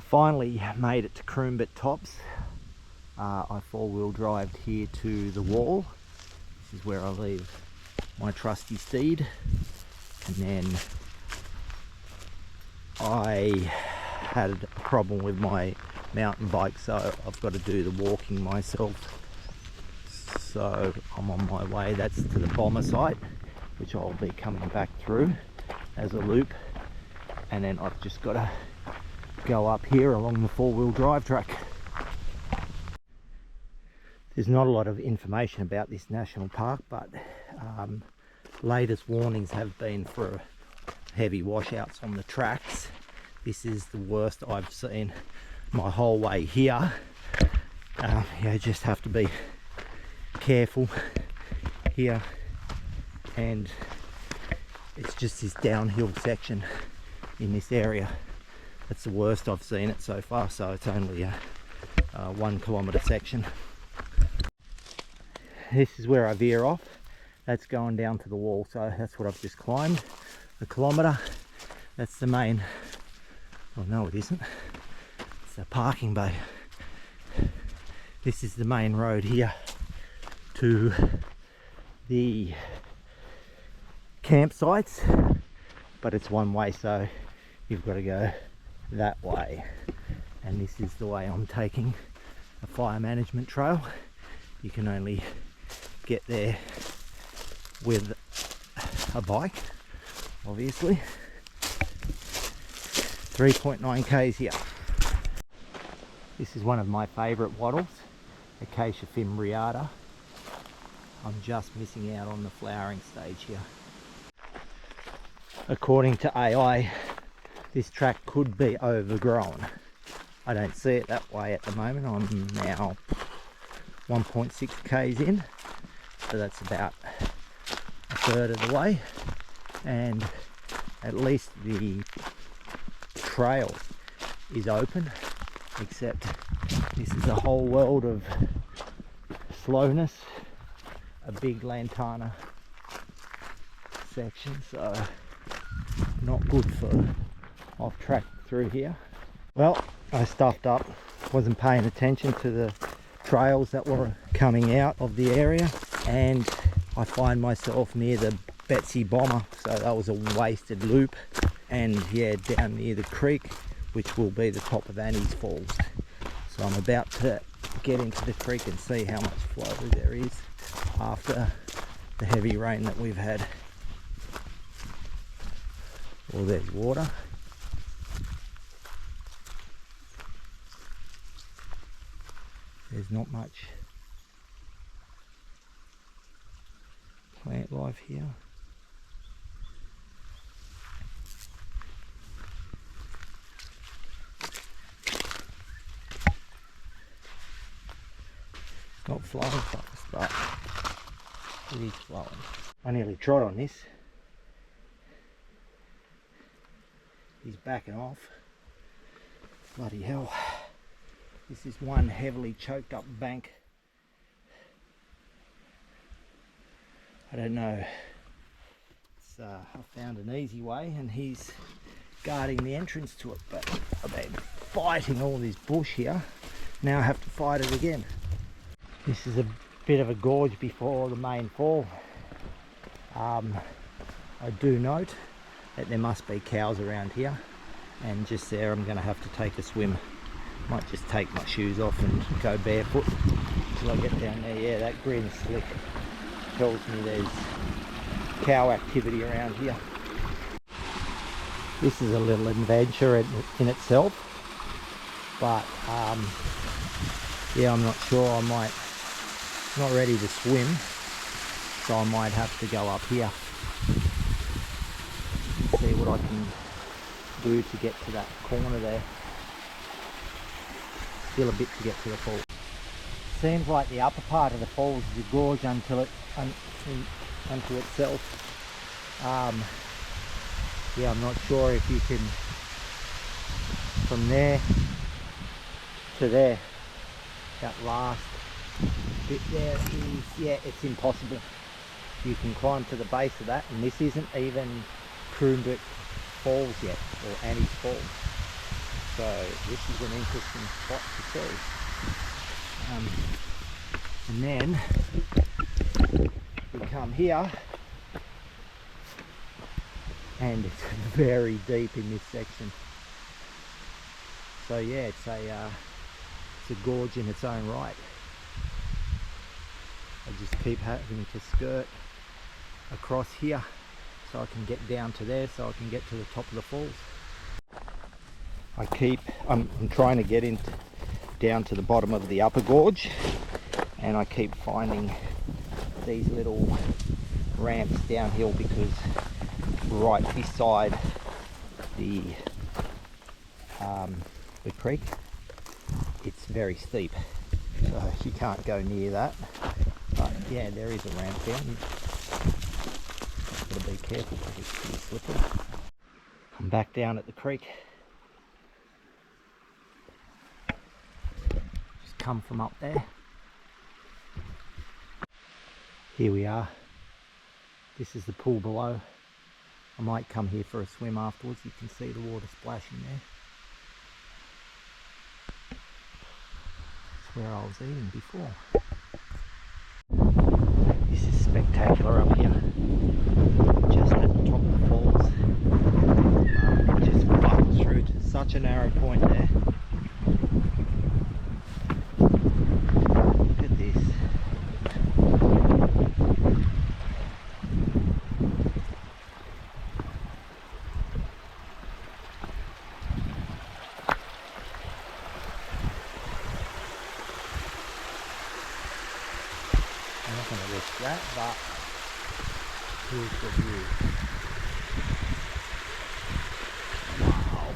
Finally made it to Kroombit Tops. I four-wheel drived here to the wall. This is where I leave my trusty steed, and then I had a problem with my mountain bike, so I've got to do the walking myself. So I'm on my way. That's to the Bomber site, which I'll be coming back through as a loop, and then I've just got to go up here along the four-wheel drive track. There's not a lot of information about this national park, but latest warnings have been for heavy washouts on the tracks. This is the worst I've seen my whole way here. You just have to be careful here, and it's just this downhill section in this area. That's the worst I've seen it so far, so it's only a 1 kilometre section. This is where I veer off. That's going down to the wall, so that's what I've just climbed. A kilometre. That's the main, oh no it isn't, it's a parking bay. This is the main road here to the campsites, but it's one way, so you've got to go that way, and this is the way I'm taking a fire management trail. You can only get there with a bike, obviously. 3.9 k's here. This is one of my favourite wattles, Acacia fimbriata. I'm just missing out on the flowering stage here. According to AI, this track could be overgrown. I don't see it that way at the moment. I'm now 1.6 k's in, so that's about a third of the way, and at least the trail is open, except this is a whole world of slowness, a big lantana section, so not good for off track through here. Well, I stuffed up, wasn't paying attention to the trails that were coming out of the area, and I find myself near the Betsy Bomber, so that was a wasted loop. And yeah, down near the creek, which will be the top of Annie's Falls. So I'm about to get into the creek and see how much flow there is after the heavy rain that we've had. Well, there's water. There's not much plant life here. It's not flowing fast, but it is flowing. I nearly trod on this. He's backing off. Bloody hell. This is one heavily choked up bank. I don't know. I found an easy way, and he's guarding the entrance to it, but I've been fighting all this bush here. Now I have to fight it again. This is a bit of a gorge before the main fall. I do note that there must be cows around here, and just there I'm going to have to take a swim. Might just take my shoes off and go barefoot until I get down there. Yeah, that green slick tells me there's cow activity around here. This is a little adventure in itself, but yeah, I'm not sure. I might, not ready to swim, so I might have to go up here and see what I can do to get to that corner there. Still a bit to get to the falls. Seems like the upper part of the falls is a gorge unto itself. Yeah, I'm not sure if you can, from there to there, that last bit there is, yeah, it's impossible. You can climb to the base of that, and this isn't even Kroombit Falls yet, or Annie's Falls. So this is an interesting spot to see. And then we come here, and it's very deep in this section. So yeah, it's a gorge in its own right. I just keep having to skirt across here so I can get down to there, so I can get to the top of the falls. I'm trying to get down to the bottom of the upper gorge, and I keep finding these little ramps downhill because right beside the creek, it's very steep, so you can't go near that. But yeah, there is a ramp down. You've got to be careful because it's pretty slippery. I'm back down at the creek. Just come from up there. Here we are. This is the pool below. I might come here for a swim afterwards. You can see the water splashing there. It's where I was eating before. This is spectacular up here. Just at the top of the falls. It just funnels through to such a narrow point there. Look at this. I'm not going to risk that, but here's the view. Wow.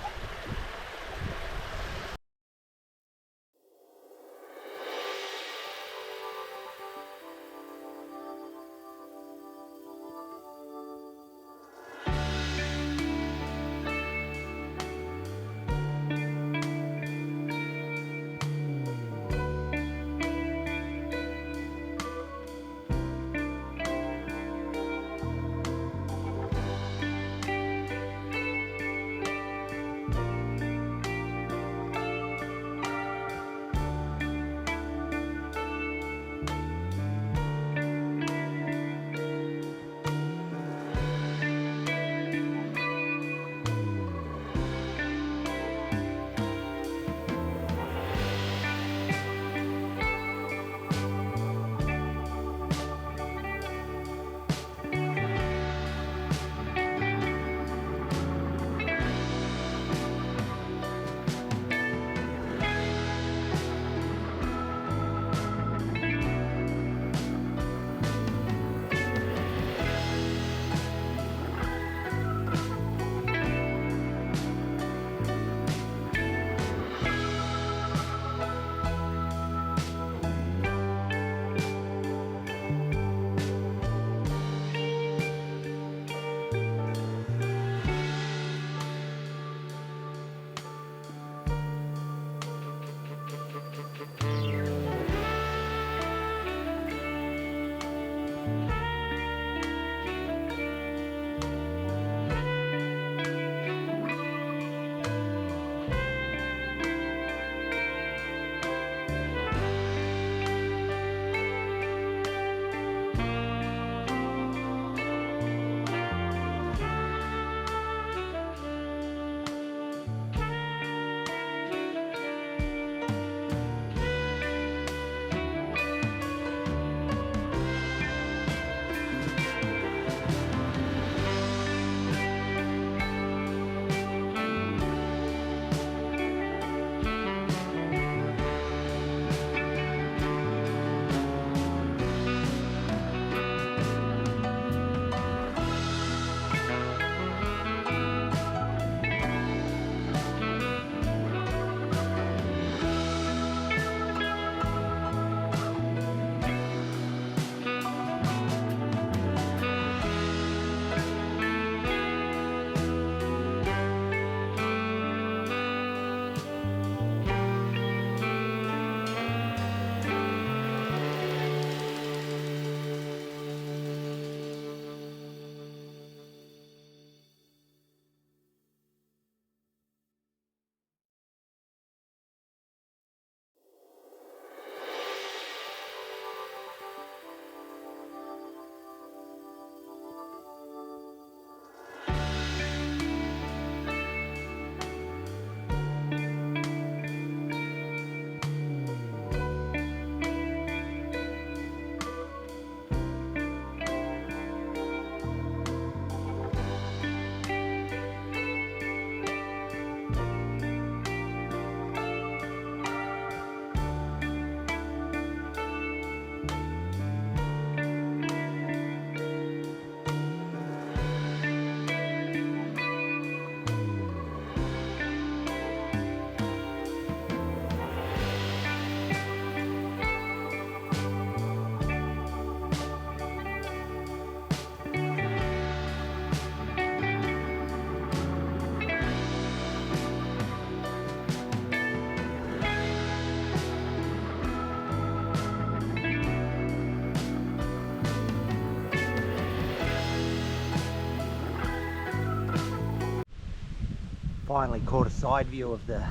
Finally caught a side view of the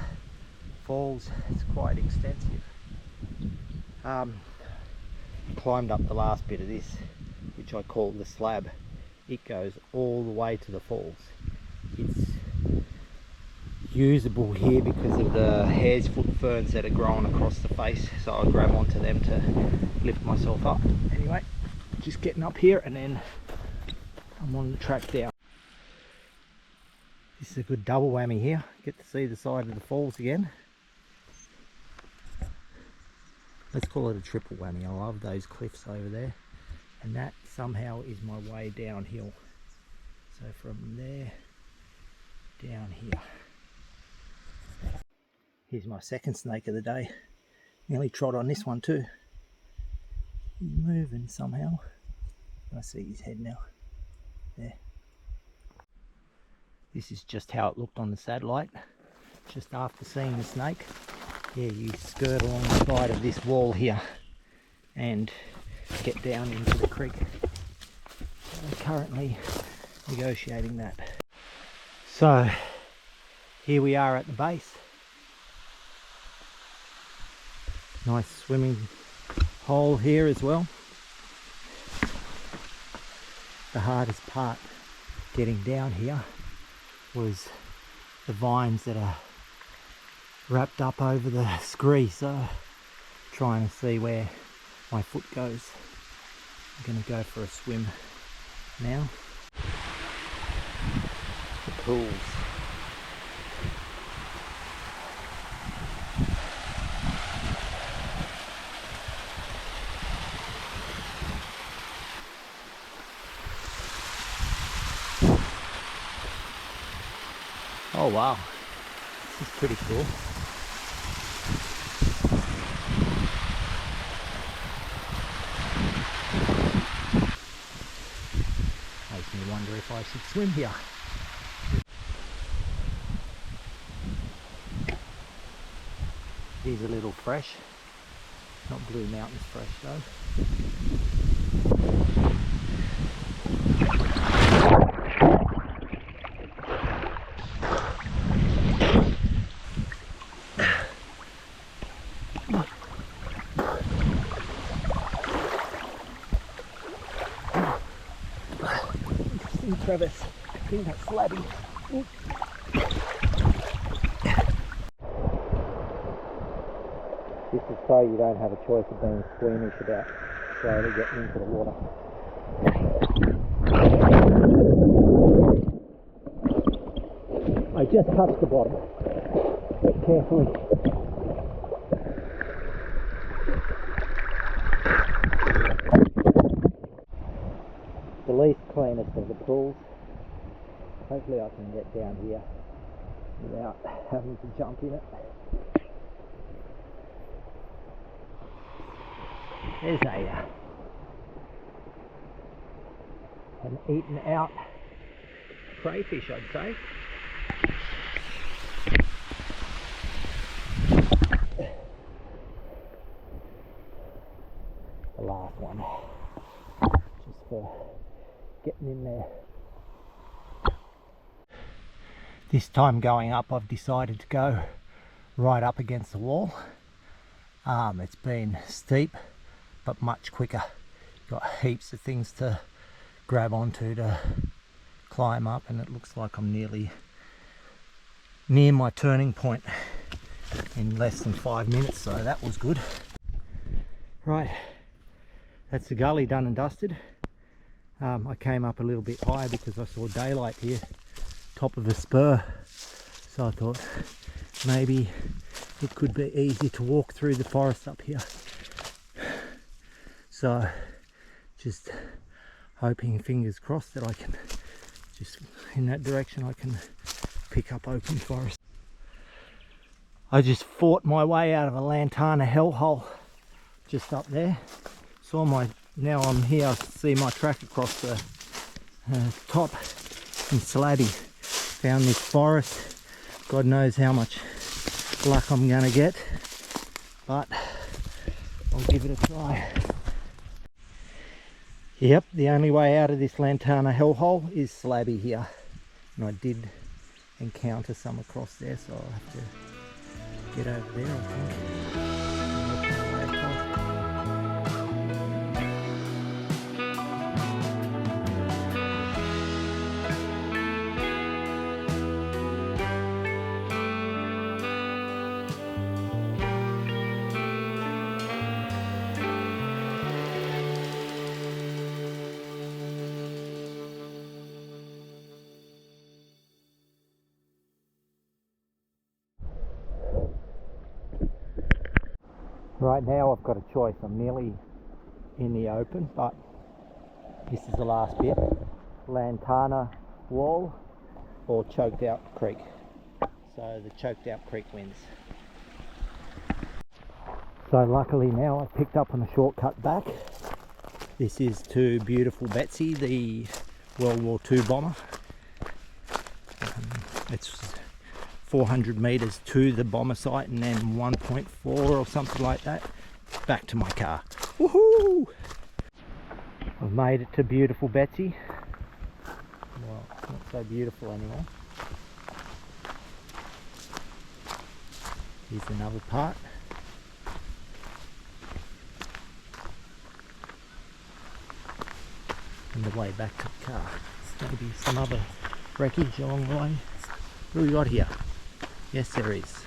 falls. It's quite extensive. Climbed up the last bit of this, which I call the slab. It goes all the way to the falls. It's usable here because of the hare's foot ferns that are growing across the face, so I grab onto them to lift myself up. Anyway, just getting up here and then I'm on the track down. This is a good double whammy here. Get to see the side of the falls again. Let's call it a triple whammy. I love those cliffs over there, and that somehow is my way downhill. So from there down here. Here's my second snake of the day. Nearly trod on this one too. He's moving somehow. I see his head now. There. This is just how it looked on the satellite, just after seeing the snake. Yeah, you skirt along the side of this wall here and get down into the creek. I'm currently negotiating that. So here we are at the base. Nice swimming hole here as well. The hardest part getting down here was the vines that are wrapped up over the scree, so trying to see where my foot goes. I'm going to go for a swim now. The pools. Oh wow, this is pretty cool. Makes me wonder if I should swim here. These are a little fresh, not Blue Mountains fresh though. Crevice. I think that's slabby. Ooh. This is so you don't have a choice of being squeamish about slowly getting into the water. I just touched the bottom. But carefully. The least cleanest of the pools. Hopefully I can get down here without having to jump in it. There's an eaten out crayfish, I'd say. The last one, just for getting in there. This time going up, I've decided to go right up against the wall. It's been steep but much quicker. Got heaps of things to grab onto to climb up, and it looks like I'm nearly near my turning point in less than 5 minutes, so that was good. Right, that's the gully done and dusted. I came up a little bit higher because I saw daylight here, top of a spur, so I thought maybe it could be easy to walk through the forest up here. So just hoping, fingers crossed, that I can just in that direction I can pick up open forest. I just fought my way out of a lantana hellhole just up there. Saw my, now I'm here, I see my track across the top in Slabby. Found this forest. God knows how much luck I'm gonna get, but I'll give it a try. Yep, the only way out of this lantana hellhole is Slabby here, and I did encounter some across there, so I'll have to get over there, I think. And work my way across. Right now I've got a choice. I'm nearly in the open, but this is the last bit. Lantana Wall or Choked Out Creek. So the Choked Out Creek wins. So luckily now I've picked up on a shortcut back. This is to beautiful Betsy, the World War II bomber. It's 400 meters to the bomber site and then 1.4 or something like that back to my car. Woohoo! I've made it to beautiful Betsy. Well, it's not so beautiful anymore. Here's another part. And the way back to the car. There's going to be some other wreckage along the way. What have we got here? Yes, there is.